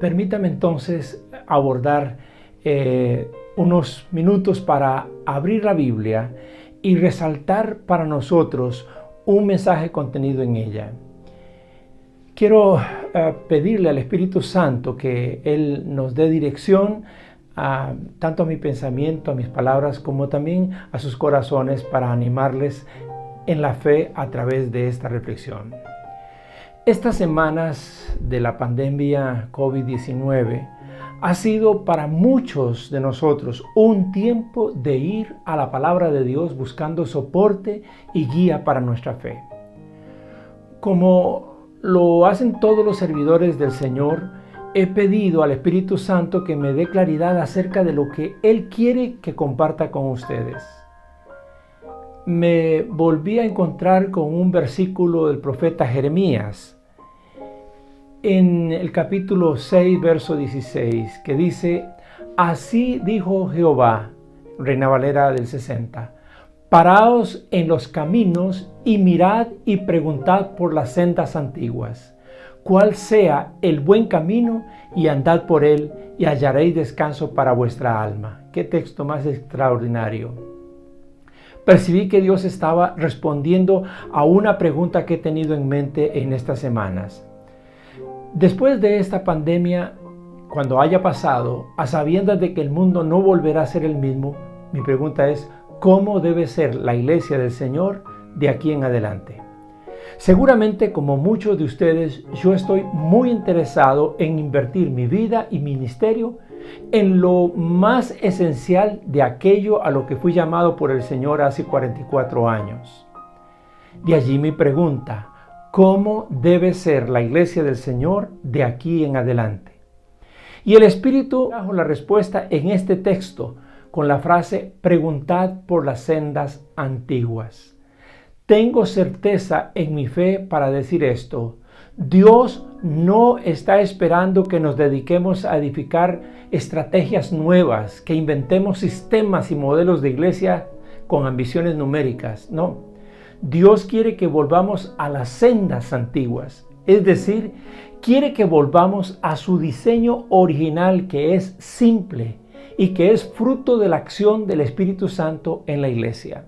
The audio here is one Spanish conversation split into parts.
Permítame entonces abordar unos minutos para abrir la Biblia y resaltar para nosotros un mensaje contenido en ella. Quiero pedirle al Espíritu Santo que Él nos dé dirección tanto a mi pensamiento, a mis palabras, como también a sus corazones para animarles en la fe a través de esta reflexión. Estas semanas de la pandemia COVID-19 ha sido para muchos de nosotros un tiempo de ir a la palabra de Dios buscando soporte y guía para nuestra fe. Como lo hacen todos los servidores del Señor, he pedido al Espíritu Santo que me dé claridad acerca de lo que Él quiere que comparta con ustedes. Me volví a encontrar con un versículo del profeta Jeremías en el capítulo 6, verso 16, que dice: Así dijo Jehová, Reina Valera del 60, paraos en los caminos y mirad y preguntad por las sendas antiguas, cuál sea el buen camino, y andad por él y hallaréis descanso para vuestra alma. Qué texto más extraordinario. Percibí que Dios estaba respondiendo a una pregunta que he tenido en mente en estas semanas. Después de esta pandemia, cuando haya pasado, a sabiendas de que el mundo no volverá a ser el mismo, mi pregunta es: ¿cómo debe ser la iglesia del Señor de aquí en adelante? Seguramente, como muchos de ustedes, yo estoy muy interesado en invertir mi vida y ministerio en lo más esencial de aquello a lo que fui llamado por el Señor hace 44 años. De allí mi pregunta: ¿cómo debe ser la iglesia del Señor de aquí en adelante? Y el Espíritu trajo la respuesta en este texto con la frase: preguntad por las sendas antiguas. Tengo certeza en mi fe para decir esto: Dios no está esperando que nos dediquemos a edificar estrategias nuevas, que inventemos sistemas y modelos de iglesia con ambiciones numéricas. No, Dios quiere que volvamos a las sendas antiguas, es decir, quiere que volvamos a su diseño original, que es simple y que es fruto de la acción del Espíritu Santo en la iglesia.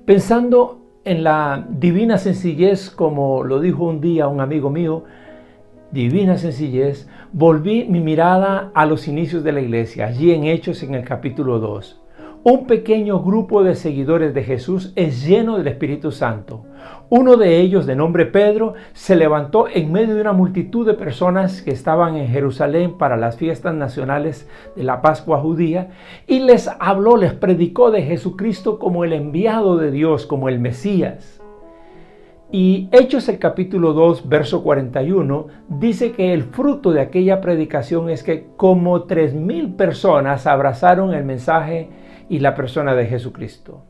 Pensando en la divina sencillez, como lo dijo un día un amigo mío, divina sencillez, volví mi mirada a los inicios de la iglesia, allí en Hechos en el capítulo 2. Un pequeño grupo de seguidores de Jesús es lleno del Espíritu Santo. Uno de ellos, de nombre Pedro, se levantó en medio de una multitud de personas que estaban en Jerusalén para las fiestas nacionales de la Pascua judía y les habló, les predicó de Jesucristo como el enviado de Dios, como el Mesías. Y Hechos el capítulo 2, verso 41, dice que el fruto de aquella predicación es que como 3,000 personas abrazaron el mensaje y la persona de Jesucristo.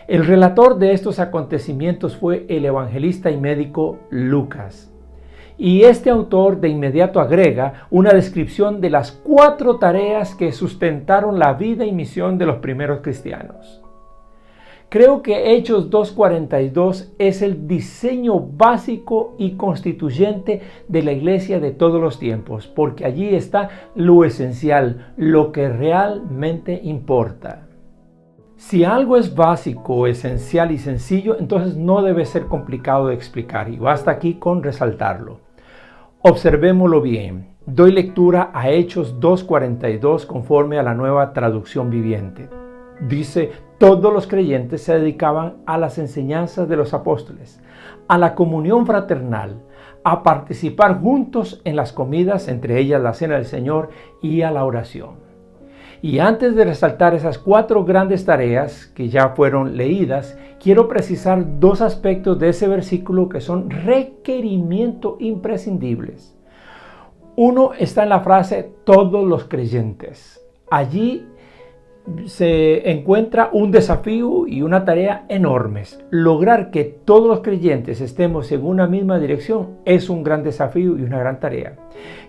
El relator de estos acontecimientos fue el evangelista y médico Lucas. Y este autor de inmediato agrega una descripción de las 4 tareas que sustentaron la vida y misión de los primeros cristianos. Creo que Hechos 2:42 es el diseño básico y constituyente de la iglesia de todos los tiempos, porque allí está lo esencial, lo que realmente importa. Si algo es básico, esencial y sencillo, entonces no debe ser complicado de explicar, y basta aquí con resaltarlo. Observémoslo bien. Doy lectura a Hechos 2:42 conforme a la Nueva Traducción Viviente. Dice: todos los creyentes se dedicaban a las enseñanzas de los apóstoles, a la comunión fraternal, a participar juntos en las comidas, entre ellas la cena del Señor, y a la oración. Y antes de resaltar esas 4 grandes tareas que ya fueron leídas, quiero precisar 2 aspectos de ese versículo que son requerimientos imprescindibles. Uno está en la frase todos los creyentes. Allí se encuentra un desafío y una tarea enormes. Lograr que todos los creyentes estemos en una misma dirección es un gran desafío y una gran tarea.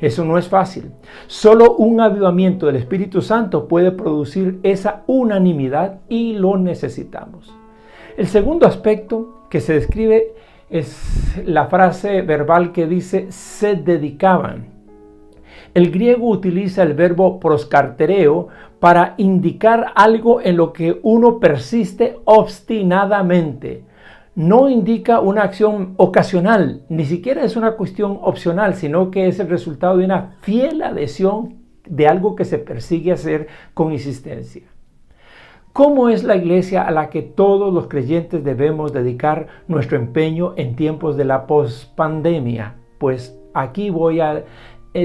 Eso no es fácil. Solo un avivamiento del Espíritu Santo puede producir esa unanimidad y lo necesitamos. El segundo aspecto que se describe es la frase verbal que dice se dedicaban. El griego utiliza el verbo proskartereo para indicar algo en lo que uno persiste obstinadamente. No indica una acción ocasional, ni siquiera es una cuestión opcional, sino que es el resultado de una fiel adhesión de algo que se persigue hacer con insistencia. ¿Cómo es la iglesia a la que todos los creyentes debemos dedicar nuestro empeño en tiempos de la pospandemia? Pues aquí voy a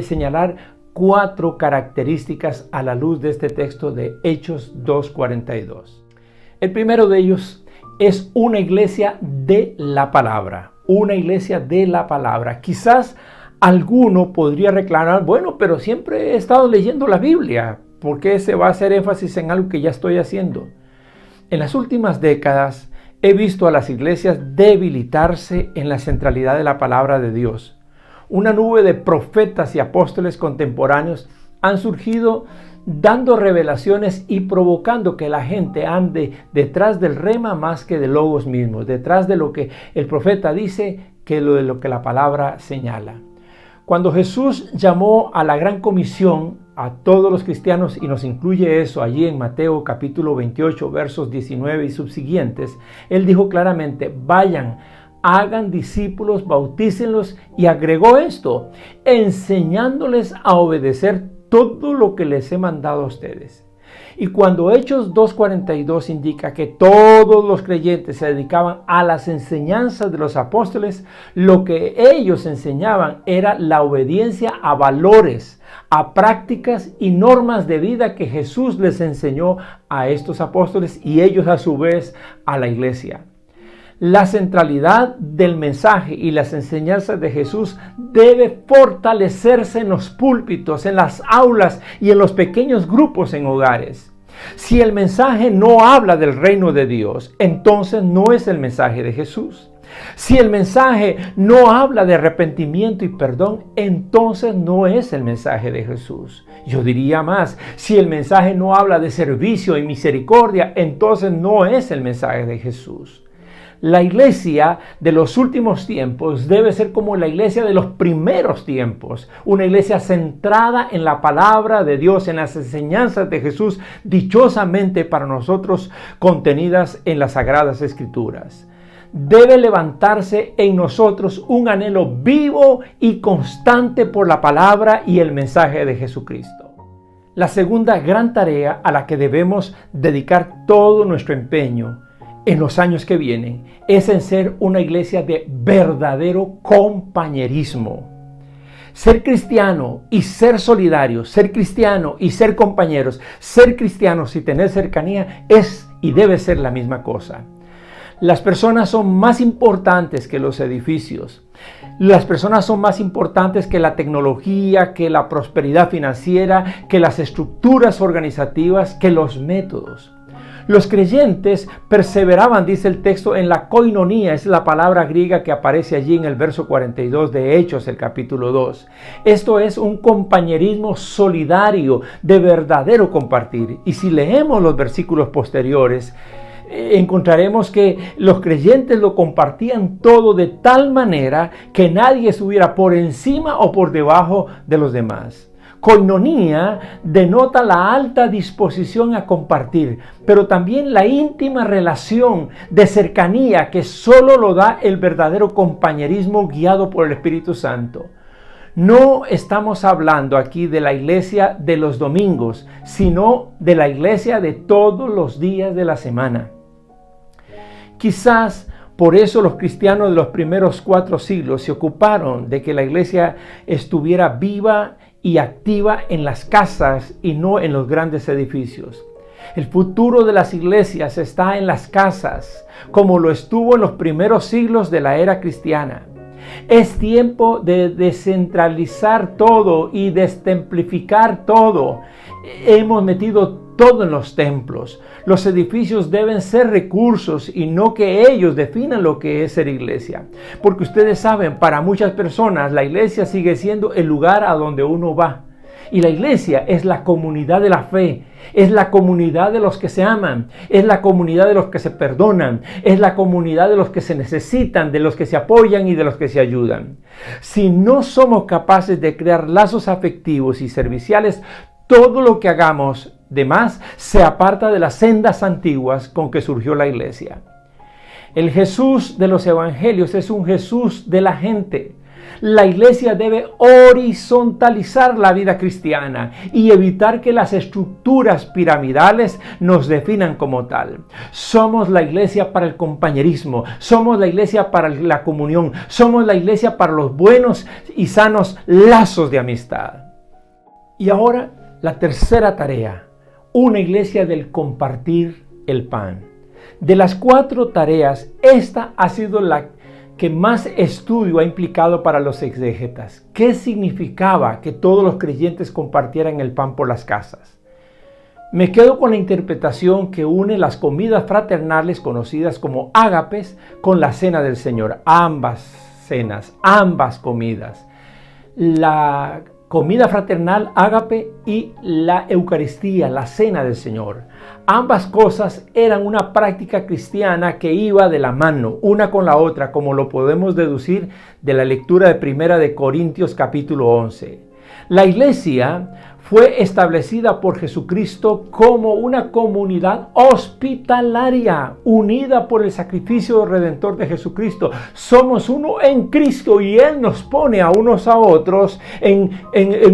señalar 4 características a la luz de este texto de Hechos 2:42. El primero de ellos es una iglesia de la palabra, una iglesia de la palabra. Quizás alguno podría reclamar, bueno, pero siempre he estado leyendo la Biblia, ¿por qué se va a hacer énfasis en algo que ya estoy haciendo? En las últimas décadas he visto a las iglesias debilitarse en la centralidad de la palabra de Dios. Una nube de profetas y apóstoles contemporáneos han surgido dando revelaciones y provocando que la gente ande detrás del rema más que de logos mismos, detrás de lo que el profeta dice que de lo que la palabra señala. Cuando Jesús llamó a la gran comisión a todos los cristianos, y nos incluye eso allí en Mateo capítulo 28, versos 19 y subsiguientes, Él dijo claramente, vayan, hagan discípulos, bautícenlos, y agregó esto, enseñándoles a obedecer todo lo que les he mandado a ustedes. Y cuando Hechos 2:42 indica que todos los creyentes se dedicaban a las enseñanzas de los apóstoles, lo que ellos enseñaban era la obediencia a valores, a prácticas y normas de vida que Jesús les enseñó a estos apóstoles y ellos a su vez a la iglesia. La centralidad del mensaje y las enseñanzas de Jesús debe fortalecerse en los púlpitos, en las aulas y en los pequeños grupos en hogares. Si el mensaje no habla del reino de Dios, entonces no es el mensaje de Jesús. Si el mensaje no habla de arrepentimiento y perdón, entonces no es el mensaje de Jesús. Yo diría más, si el mensaje no habla de servicio y misericordia, entonces no es el mensaje de Jesús. La iglesia de los últimos tiempos debe ser como la iglesia de los primeros tiempos, una iglesia centrada en la palabra de Dios, en las enseñanzas de Jesús, dichosamente para nosotros contenidas en las Sagradas Escrituras. Debe levantarse en nosotros un anhelo vivo y constante por la palabra y el mensaje de Jesucristo. La segunda gran tarea a la que debemos dedicar todo nuestro empeño en los años que vienen es en ser una iglesia de verdadero compañerismo. Ser cristiano y ser solidario, ser cristiano y ser compañeros, ser cristianos y tener cercanía es y debe ser la misma cosa. Las personas son más importantes que los edificios. Las personas son más importantes que la tecnología, que la prosperidad financiera, que las estructuras organizativas, que los métodos. Los creyentes perseveraban, dice el texto, en la koinonía, es la palabra griega que aparece allí en el verso 42 de Hechos, el capítulo 2. Esto es un compañerismo solidario, de verdadero compartir. Y si leemos los versículos posteriores, encontraremos que los creyentes lo compartían todo de tal manera que nadie estuviera por encima o por debajo de los demás. Koinonía denota la alta disposición a compartir, pero también la íntima relación de cercanía que solo lo da el verdadero compañerismo guiado por el Espíritu Santo. No estamos hablando aquí de la iglesia de los domingos, sino de la iglesia de todos los días de la semana. Quizás por eso los cristianos de los primeros 4 siglos se ocuparon de que la iglesia estuviera viva y activa en las casas y no en los grandes edificios. El futuro de las iglesias está en las casas, como lo estuvo en los primeros siglos de la era cristiana. Es tiempo de descentralizar todo y destemplificar todo. Hemos metido todo en los templos. Los edificios deben ser recursos y no que ellos definan lo que es ser iglesia. Porque ustedes saben, para muchas personas la iglesia sigue siendo el lugar a donde uno va. Y la iglesia es la comunidad de la fe, es la comunidad de los que se aman, es la comunidad de los que se perdonan, es la comunidad de los que se necesitan, de los que se apoyan y de los que se ayudan. Si no somos capaces de crear lazos afectivos y serviciales, todo lo que hagamos de más se aparta de las sendas antiguas con que surgió la iglesia. El Jesús de los evangelios es un Jesús de la gente. La iglesia debe horizontalizar la vida cristiana y evitar que las estructuras piramidales nos definan como tal. Somos la iglesia para el compañerismo, somos la iglesia para la comunión, somos la iglesia para los buenos y sanos lazos de amistad. Y ahora la tercera tarea, una iglesia del compartir el pan. De las 4 tareas, esta ha sido la que más estudio ha implicado para los exégetas. ¿Qué significaba que todos los creyentes compartieran el pan por las casas? Me quedo con la interpretación que une las comidas fraternales conocidas como ágapes con la cena del Señor. Ambas cenas, ambas comidas. La comida fraternal, ágape, y la Eucaristía, la cena del Señor. Ambas cosas eran una práctica cristiana que iba de la mano, una con la otra, como lo podemos deducir de la lectura de Primera de Corintios capítulo 11. La iglesia fue establecida por Jesucristo como una comunidad hospitalaria, unida por el sacrificio redentor de Jesucristo. Somos uno en Cristo y Él nos pone a unos a otros en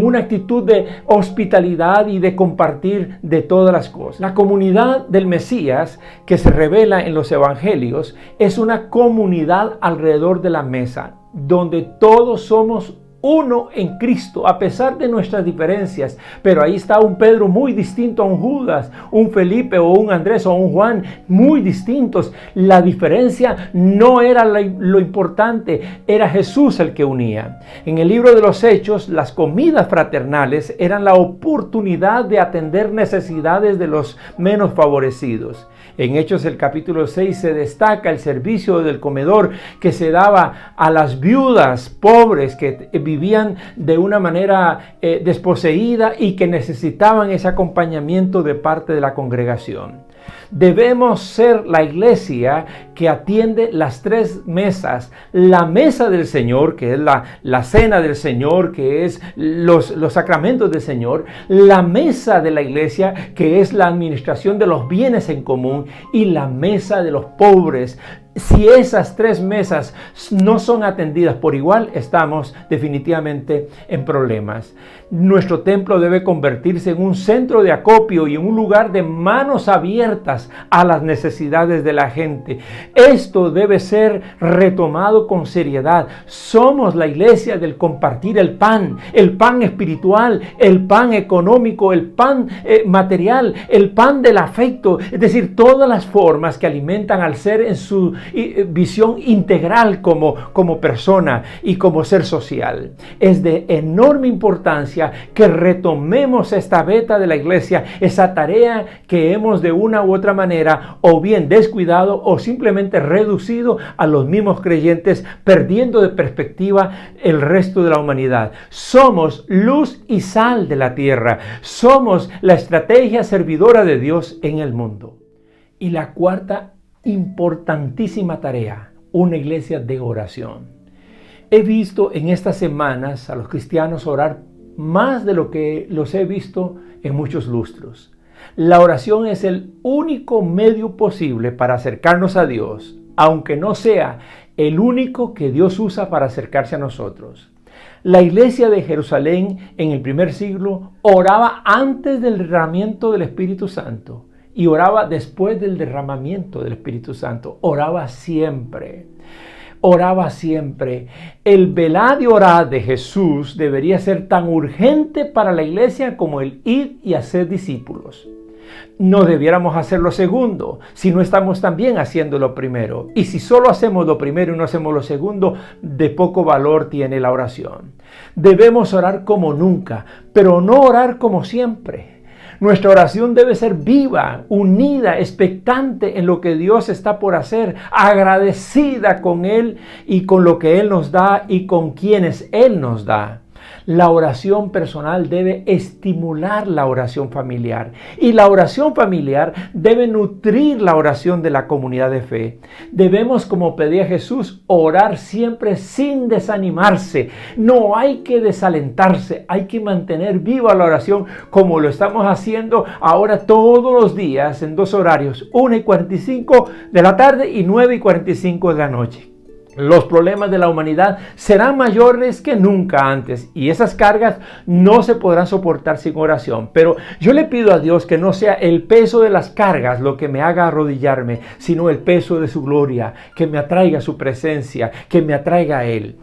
una actitud de hospitalidad y de compartir de todas las cosas. La comunidad del Mesías que se revela en los evangelios es una comunidad alrededor de la mesa, donde todos somos uno en Cristo, a pesar de nuestras diferencias. Pero ahí está un Pedro muy distinto a un Judas, un Felipe o un Andrés o un Juan, muy distintos. La diferencia no era lo importante, era Jesús el que unía. En el libro de los Hechos, las comidas fraternales eran la oportunidad de atender necesidades de los menos favorecidos. En Hechos el capítulo 6 se destaca el servicio del comedor que se daba a las viudas pobres que vivían de una manera desposeída y que necesitaban ese acompañamiento de parte de la congregación. Debemos ser la iglesia que atiende las 3 mesas. La mesa del Señor, que es la cena del Señor, que es los sacramentos del Señor. La mesa de la iglesia, que es la administración de los bienes en común. Y la mesa de los pobres. Si esas 3 mesas no son atendidas por igual, estamos definitivamente en problemas. Nuestro templo debe convertirse en un centro de acopio y en un lugar de manos abiertas a las necesidades de la gente. Esto debe ser retomado con seriedad. Somos la iglesia del compartir el pan espiritual, el pan económico, el pan material, el pan del afecto, es decir, todas las formas que alimentan al ser en su visión integral como persona y como ser social. Es de enorme importancia que retomemos esta beta de la iglesia, esa tarea que hemos de una u otra manera o bien descuidado o simplemente reducido a los mismos creyentes, perdiendo de perspectiva el resto de la humanidad. Somos luz y sal de la tierra, somos la estrategia servidora de Dios en el mundo. Y la cuarta importantísima tarea, una iglesia de oración. He visto en estas semanas a los cristianos orar más de lo que los he visto en muchos lustros. La oración es el único medio posible para acercarnos a Dios, aunque no sea el único que Dios usa para acercarse a nosotros. La iglesia de Jerusalén en el primer siglo oraba antes del derramamiento del Espíritu Santo. Y oraba después del derramamiento del Espíritu Santo. Oraba siempre. Oraba siempre. El velad y orad de Jesús debería ser tan urgente para la iglesia como el ir y hacer discípulos. No debiéramos hacer lo segundo si no estamos también haciendo lo primero. Y si solo hacemos lo primero y no hacemos lo segundo, de poco valor tiene la oración. Debemos orar como nunca, pero no orar como siempre. Nuestra oración debe ser viva, unida, expectante en lo que Dios está por hacer, agradecida con Él y con lo que Él nos da y con quienes Él nos da. La oración personal debe estimular la oración familiar y la oración familiar debe nutrir la oración de la comunidad de fe. Debemos, como pedía Jesús, orar siempre sin desanimarse. No hay que desalentarse, hay que mantener viva la oración como lo estamos haciendo ahora todos los días en dos horarios, 1:45 de la tarde y 9:45 de la noche. Los problemas de la humanidad serán mayores que nunca antes y esas cargas no se podrán soportar sin oración. Pero yo le pido a Dios que no sea el peso de las cargas lo que me haga arrodillarme, sino el peso de su gloria, que me atraiga su presencia, que me atraiga a Él.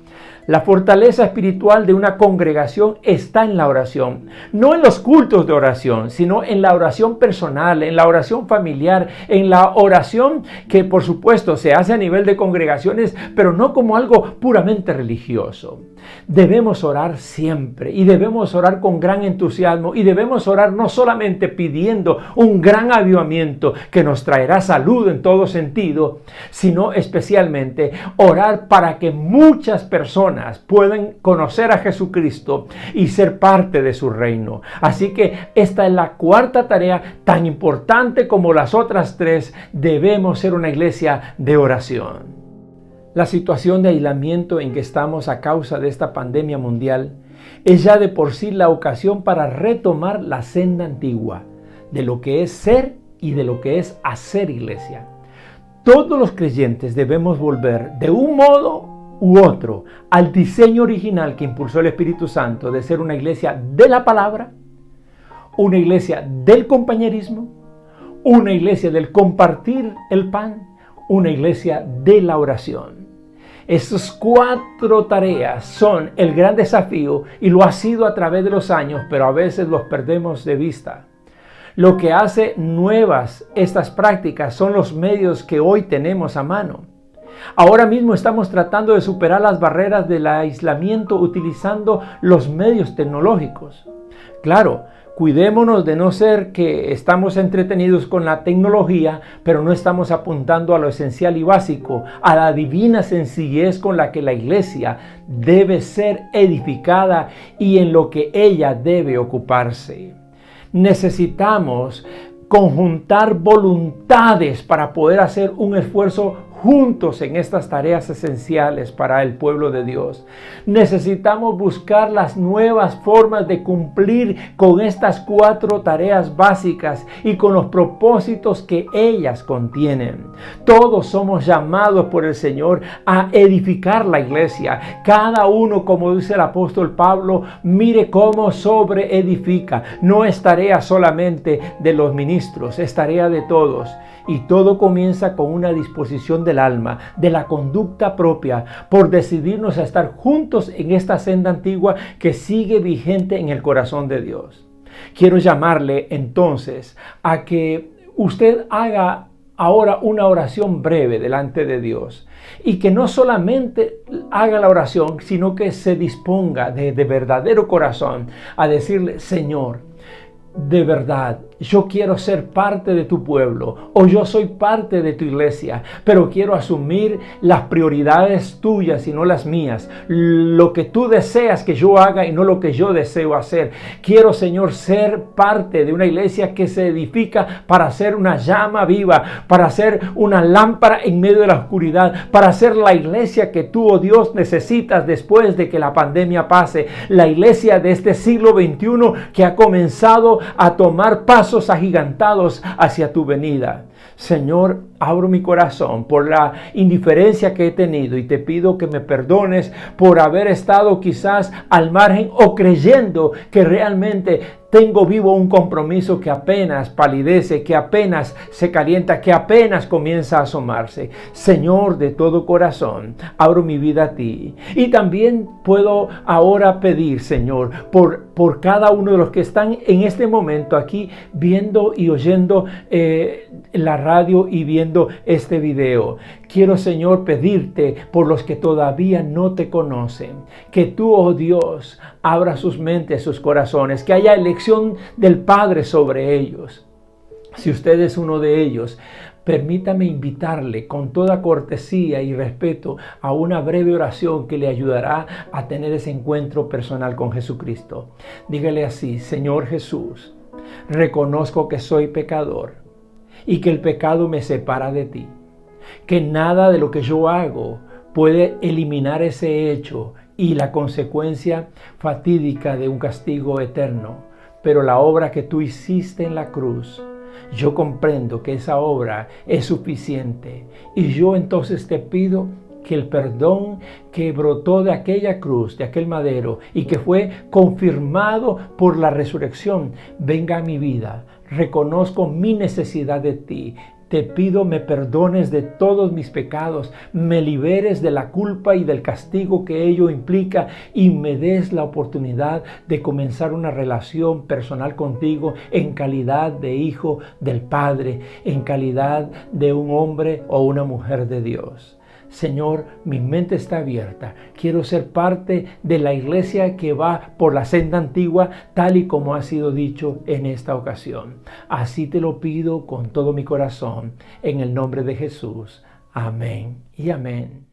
La fortaleza espiritual de una congregación está en la oración, no en los cultos de oración, sino en la oración personal, en la oración familiar, en la oración que por supuesto se hace a nivel de congregaciones, pero no como algo puramente religioso. Debemos orar siempre y debemos orar con gran entusiasmo y debemos orar no solamente pidiendo un gran avivamiento que nos traerá salud en todo sentido, sino especialmente orar para que muchas personas puedan conocer a Jesucristo y ser parte de su reino. Así que esta es la cuarta tarea, tan importante como las otras tres. Debemos ser una iglesia de oración. La situación de aislamiento en que estamos a causa de esta pandemia mundial es ya de por sí la ocasión para retomar la senda antigua de lo que es ser y de lo que es hacer iglesia. Todos los creyentes debemos volver de un modo u otro al diseño original que impulsó el Espíritu Santo de ser una iglesia de la palabra, una iglesia del compañerismo, una iglesia del compartir el pan, una iglesia de la oración. Esas cuatro tareas son el gran desafío y lo ha sido a través de los años, pero a veces los perdemos de vista. Lo que hace nuevas estas prácticas son los medios que hoy tenemos a mano. Ahora mismo estamos tratando de superar las barreras del aislamiento utilizando los medios tecnológicos. Claro, cuidémonos de no ser que estamos entretenidos con la tecnología, pero no estamos apuntando a lo esencial y básico, a la divina sencillez con la que la iglesia debe ser edificada y en lo que ella debe ocuparse. Necesitamos conjuntar voluntades para poder hacer un esfuerzo juntos en estas tareas esenciales para el pueblo de Dios. Necesitamos buscar las nuevas formas de cumplir con estas cuatro tareas básicas y con los propósitos que ellas contienen. Todos somos llamados por el Señor a edificar la iglesia. Cada uno, como dice el apóstol Pablo, mire cómo sobreedifica. No es tarea solamente de los ministros, es tarea de todos. Y todo comienza con una disposición del alma, de la conducta propia, por decidirnos a estar juntos en esta senda antigua que sigue vigente en el corazón de Dios. Quiero llamarle entonces a que usted haga ahora una oración breve delante de Dios y que no solamente haga la oración, sino que se disponga de verdadero corazón a decirle: Señor, de verdad, yo quiero ser parte de tu pueblo o yo soy parte de tu iglesia, pero quiero asumir las prioridades tuyas y no las mías. Lo que tú deseas que yo haga y no lo que yo deseo hacer. Quiero, Señor, ser parte de una iglesia que se edifica para ser una llama viva, para ser una lámpara en medio de la oscuridad, para ser la iglesia que tú, oh Dios, necesitas después de que la pandemia pase. La iglesia de este siglo XXI que ha comenzado a tomar pasos agigantados hacia tu venida. Señor, abro mi corazón por la indiferencia que he tenido y te pido que me perdones por haber estado quizás al margen o creyendo que realmente tengo vivo un compromiso que apenas palidece, que apenas se calienta, que apenas comienza a asomarse. Señor, de todo corazón, abro mi vida a ti. Y también puedo ahora pedir, Señor, por cada uno de los que están en este momento aquí viendo y oyendo la radio y viendo este video. Quiero, Señor, pedirte por los que todavía no te conocen, que tú, oh Dios, abra sus mentes, sus corazones, que haya elección del Padre sobre ellos. Si usted es uno de ellos, Permítame invitarle con toda cortesía y respeto a una breve oración que le ayudará a tener ese encuentro personal con Jesucristo. Dígale así: Señor Jesús, reconozco que soy pecador y que el pecado me separa de ti, que nada de lo que yo hago puede eliminar ese hecho y la consecuencia fatídica de un castigo eterno, pero la obra que tú hiciste en la cruz, yo comprendo que esa obra es suficiente, y yo entonces te pido que el perdón que brotó de aquella cruz, de aquel madero, y que fue confirmado por la resurrección, venga a mi vida. Reconozco mi necesidad de ti. Te pido me perdones de todos mis pecados, me liberes de la culpa y del castigo que ello implica, y me des la oportunidad de comenzar una relación personal contigo en calidad de hijo del Padre, en calidad de un hombre o una mujer de Dios. Señor, mi mente está abierta. Quiero ser parte de la iglesia que va por la senda antigua, tal y como ha sido dicho en esta ocasión. Así te lo pido con todo mi corazón, en el nombre de Jesús. Amén y amén.